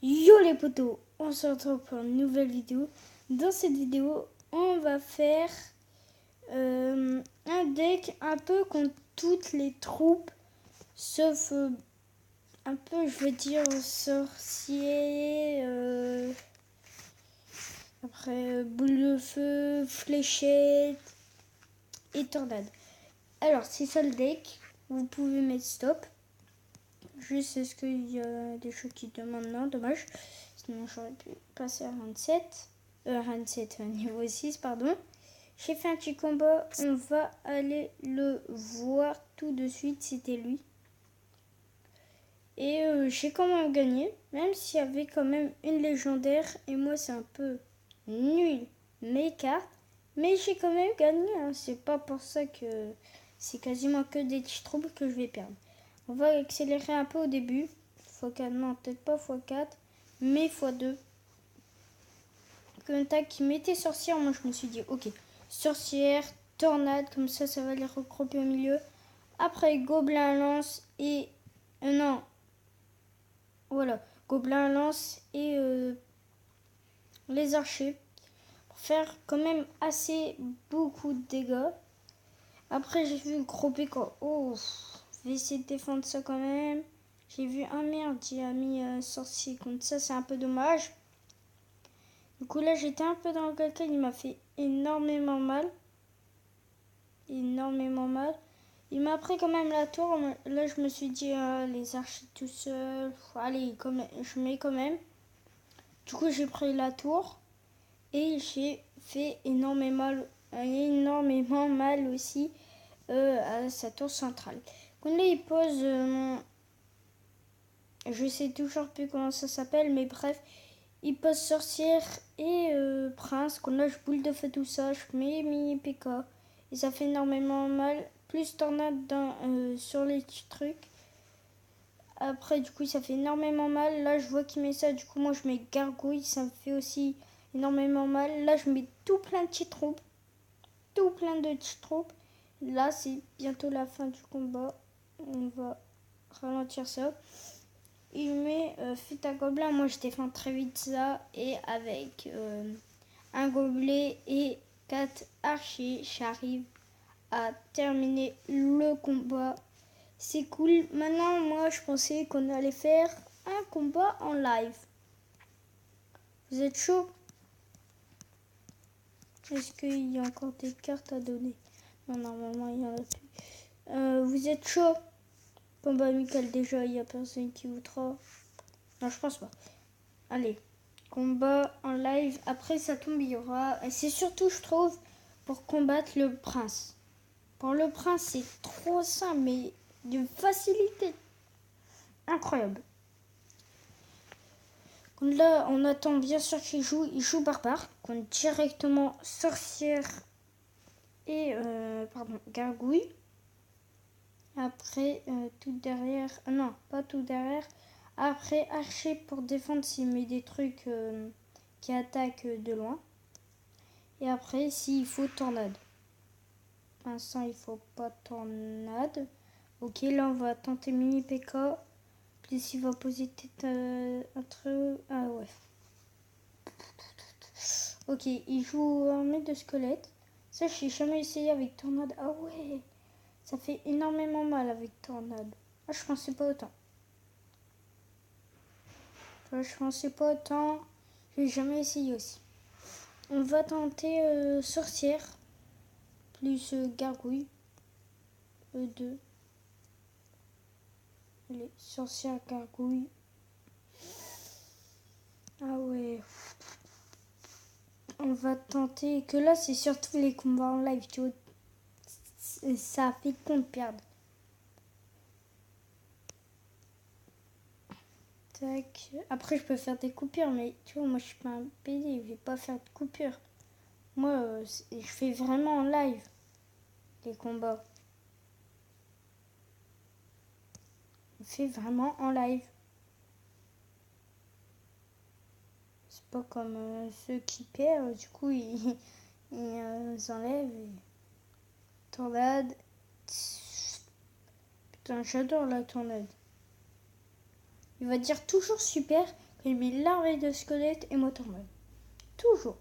Yo les potos, on se retrouve pour une nouvelle vidéo. Dans cette vidéo, on va faire un deck un peu contre toutes les troupes, sauf un peu, je veux dire, sorcier, après boule de feu, fléchette et tornade. Alors, c'est ça le deck. Vous pouvez mettre stop. Juste, est-ce qu'il y a des choses qui demandent? Non, dommage. Sinon, j'aurais pu passer à 27. 27, niveau 6, pardon. J'ai fait un petit combat. On va aller le voir tout de suite. C'était lui. Et j'ai quand même gagné. Même s'il y avait quand même une légendaire. Et moi, c'est un peu nul mes cartes. Mais j'ai quand même gagné. Hein. C'est pas pour ça que c'est quasiment que des petits troubles que je vais perdre. On va accélérer un peu au début. x4, non, peut-être pas x4, mais x2. Comme tac, qui mettait sorcière, moi je me suis dit, ok, sorcière, tornade, comme ça, ça va les regrouper au milieu. Après, gobelin lance et... non, voilà, gobelin lance et les archers. Pour faire quand même assez beaucoup de dégâts. Après, j'ai vu le gros pécan. Oh, je vais essayer de défendre ça quand même. J'ai vu un merde qui a mis sorcier contre ça, c'est un peu dommage. Du coup là j'étais un peu dans le caca, il m'a fait énormément mal. Énormément mal. Il m'a pris quand même la tour. Là je me suis dit les archers tout seul. Allez, je mets quand même. Du coup j'ai pris la tour. Et j'ai fait énormément mal aussi à sa tour centrale. Quand là il pose... je sais toujours plus comment ça s'appelle, mais bref, il pose sorcière et prince. Quand là je boule de feu tout ça, je mets mini PK et ça fait énormément mal. Plus tornade sur les petits trucs. Après du coup ça fait énormément mal. Là je vois qu'il met ça, du coup moi je mets gargouille, ça me fait aussi énormément mal. Là je mets tout plein de petits troupes. Tout plein de petits troupes. Là c'est bientôt la fin du combat. On va ralentir ça. Il met fuite à gobelin. Moi, je défends très vite ça. Et avec un gobelet et 4 archers, j'arrive à terminer le combat. C'est cool. Maintenant, moi, je pensais qu'on allait faire un combat en live. Vous êtes chaud? Est-ce qu'il y a encore des cartes à donner? Non, normalement, il y en a plus. Vous êtes chaud? Combat amical, déjà, il n'y a personne qui voudra. Non, je pense pas. Allez, combat en live. Après, ça tombe, il y aura... Et c'est surtout, je trouve, pour combattre le prince. Pour le prince, c'est trop simple, mais d'une facilité incroyable. Donc là, on attend bien sûr qu'il joue. Il joue barbare. Compte directement sorcière et gargouille. Après, tout derrière... non, pas tout derrière. Après, archer pour défendre s'il met des trucs qui attaquent de loin. Et après, s'il faut tornade. Pour l'instant, il faut pas tornade. Ok, là, on va tenter mini PK. Plus il va poser peut-être entre... ah ouais. Ok, il joue un mec de squelette. Ça, je n'ai jamais essayé avec tornade. Ah ouais, ça fait énormément mal avec tornade. Ah, je pensais pas autant. Je pensais pas autant. J'ai jamais essayé aussi. On va tenter sorcière. Plus gargouille. E2. Allez, sorcière, gargouille. Ah ouais. On va tenter. Que là, c'est surtout les combats en live, tu vois. Ça fait qu'on perde. Tac. Après, je peux faire des coupures, mais tu vois, moi, je suis pas un PD. Je vais pas faire de coupures. Moi, je fais vraiment en live les combats. Je fais vraiment en live. C'est pas comme ceux qui perdent. Du coup, ils enlèvent. Et... tornade. Putain, j'adore la tornade. Il va dire toujours super quand et mes larves de squelette et moi tornade. Toujours.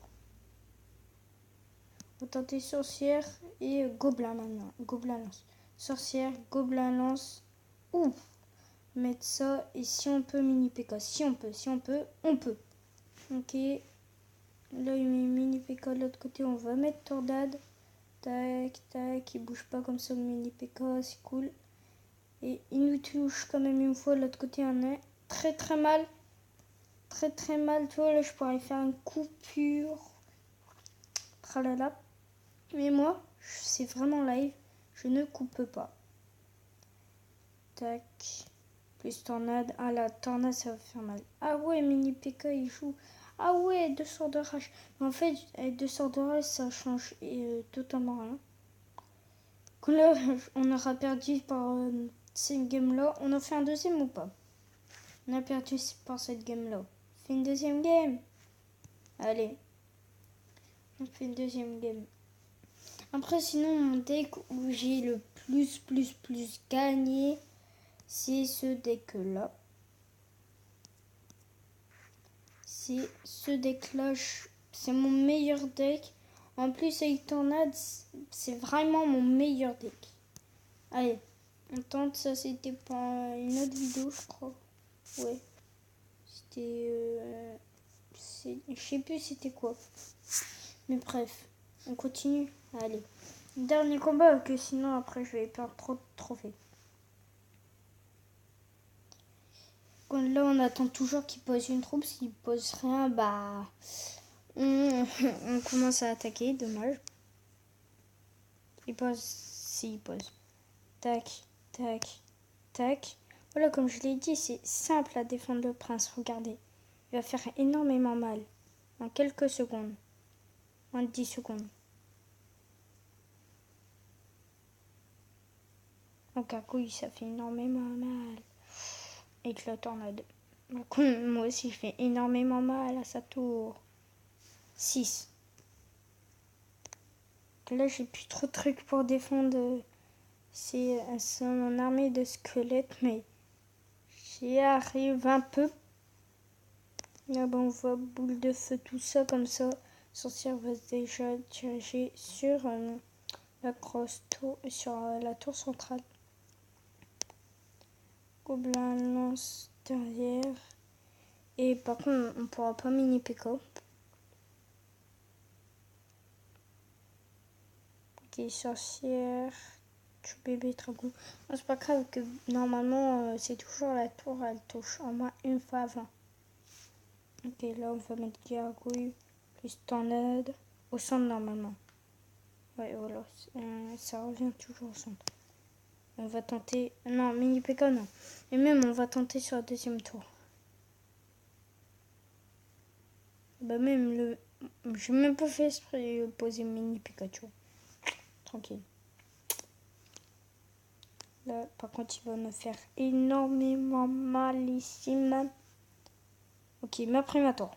On va tenter sorcière et gobelin maintenant. Gobelin lance. Sorcière, gobelin lance. Ouf. Mettre ça et si on peut mini PK. Si on peut, on peut. Ok. Là il met mini PK de l'autre côté. On va mettre tornade. Tac, tac. Il bouge pas comme ça le mini PK. C'est cool. Et il nous touche quand même une fois de l'autre côté. On est très très mal. Très très mal. Tu vois là je pourrais faire une coupure. Tralala. Mais moi, c'est vraiment live. Je ne coupe pas. Tac. Plus tornade. Ah, la tornade, ça va faire mal. Ah ouais, mini PK, il joue. Ah ouais, 2 sorts de rage. Mais en fait, avec 2 sorts de rage, ça change totalement rien. Quand là, on aura perdu par cette game-là. On en fait un deuxième ou pas? On a perdu par cette game-là. On fait une deuxième game. Allez. On fait une deuxième game. Après, sinon, mon deck où j'ai le plus gagné, c'est ce deck-là. C'est ce deck-là, c'est mon meilleur deck. En plus, avec Tornade, c'est vraiment mon meilleur deck. Allez, on tente. Ça, c'était pas une autre vidéo, je crois. Ouais. C'était... je sais plus c'était quoi. Mais bref, on continue. Allez. Dernier combat, que sinon après je vais perdre trop de trophées. Là on attend toujours qu'il pose une troupe. S'il pose rien, bah on commence à attaquer. Dommage. Il pose. S'il pose. Tac, tac, tac. Voilà, comme je l'ai dit, c'est simple à défendre le prince. Regardez. Il va faire énormément mal. En quelques secondes. En 10 secondes. Au cacouille, ça fait énormément mal. Avec la tornade. Donc, moi aussi, je fais énormément mal à sa tour. 6. Là, j'ai plus trop de trucs pour défendre. C'est mon armée de squelettes, mais j'y arrive un peu. Là, ben, on voit boule de feu, tout ça, comme ça. Sorcière va déjà diriger sur la grosse tour, sur la tour centrale. Gobelin lance derrière. Et par contre, on pourra pas mini PK. Ok, sorcière. Bébé dragon. Non, c'est pas grave que normalement, c'est toujours la tour, elle touche en moins une fois avant. Ok, là, on va mettre gargouille plus tornade au centre normalement. Ouais, voilà. Ça revient toujours au centre. On va tenter... Non, mini PK, non. Et même, on va tenter sur le deuxième tour. Bah même le... J'ai même pas fait exprès de poser mini PK, tu vois. Tranquille. Là, par contre, il va me faire énormément mal ici, même. Ok, ma première tour.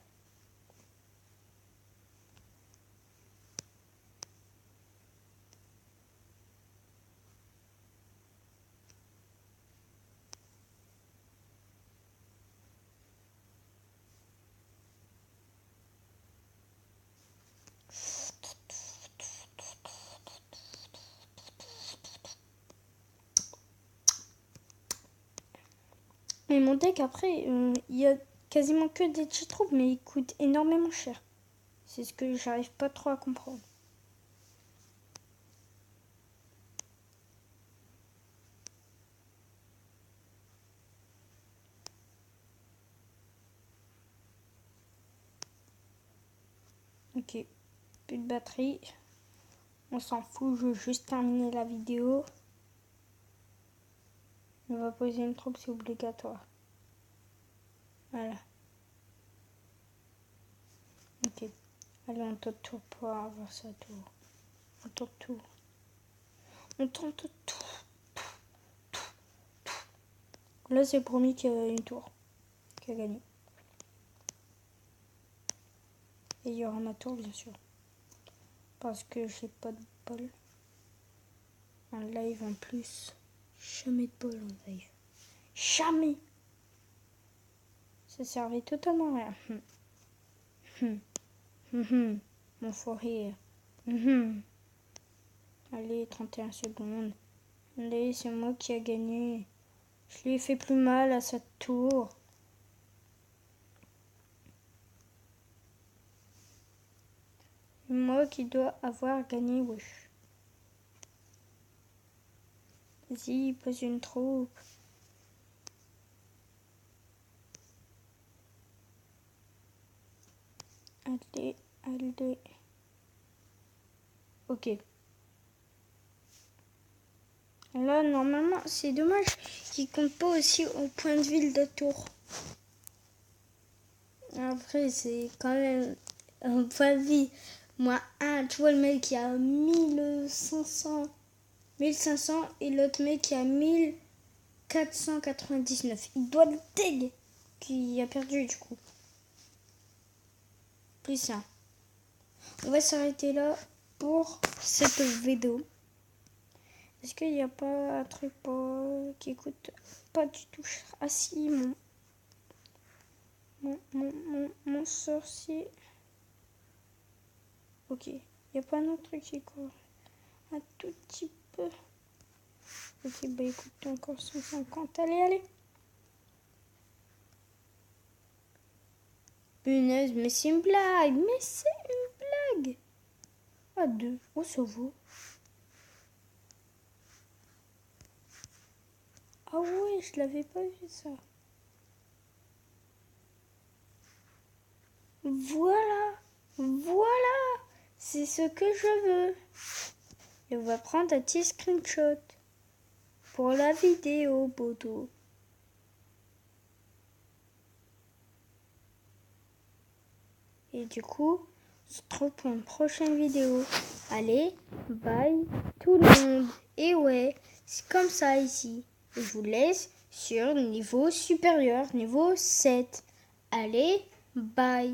Mais mon deck, après, il y a quasiment que des cheat troupes, mais il coûte énormément cher. C'est ce que j'arrive pas trop à comprendre. Ok, plus de batterie. On s'en fout, je veux juste terminer la vidéo. On va poser une troupe, c'est obligatoire. Voilà. Ok. Allez, on tente tour pour avoir sa tour. On tente tout. On tente tout. Là, c'est promis qu'il y a une tour qui a gagné. Et il y aura ma tour, bien sûr. Parce que j'ai pas de bol. En live en plus. Jamais de bol en live. Jamais. Ça servait totalement à rien. Mon fou rire. Allez, 31 secondes. Allez, c'est moi qui ai gagné. Je lui ai fait plus mal à sa tour. Moi qui dois avoir gagné, wesh. Vas-y, pose une troupe. Allez, allez. Ok. Là, normalement, c'est dommage qu'il compte pas aussi au point de vue de tour. Après, c'est quand même un point de vie. Moi, tu vois le mec qui a 1500 et l'autre mec qui a 1499. Il doit le dég qui a perdu du coup. Plus ça. On va s'arrêter là pour cette vidéo. Est-ce qu'il n'y a pas un truc qui coûte pas du tout cher? Ah si, mon sorcier. Ok, il n'y a pas un autre truc qui coûte un tout petit peu. Ok, bah écoute, encore 150. Allez, allez. Punaise, mais c'est une blague. Mais c'est une blague. Ah, 2. Oh, ça vaut. Ah ouais, je l'avais pas vu ça. Voilà. Voilà. C'est ce que je veux. Et on va prendre un petit screenshot pour la vidéo, Bodo. Et du coup, on se retrouve pour une prochaine vidéo. Allez, bye tout le monde. Et ouais, c'est comme ça ici. Et je vous laisse sur niveau supérieur, niveau 7. Allez, bye.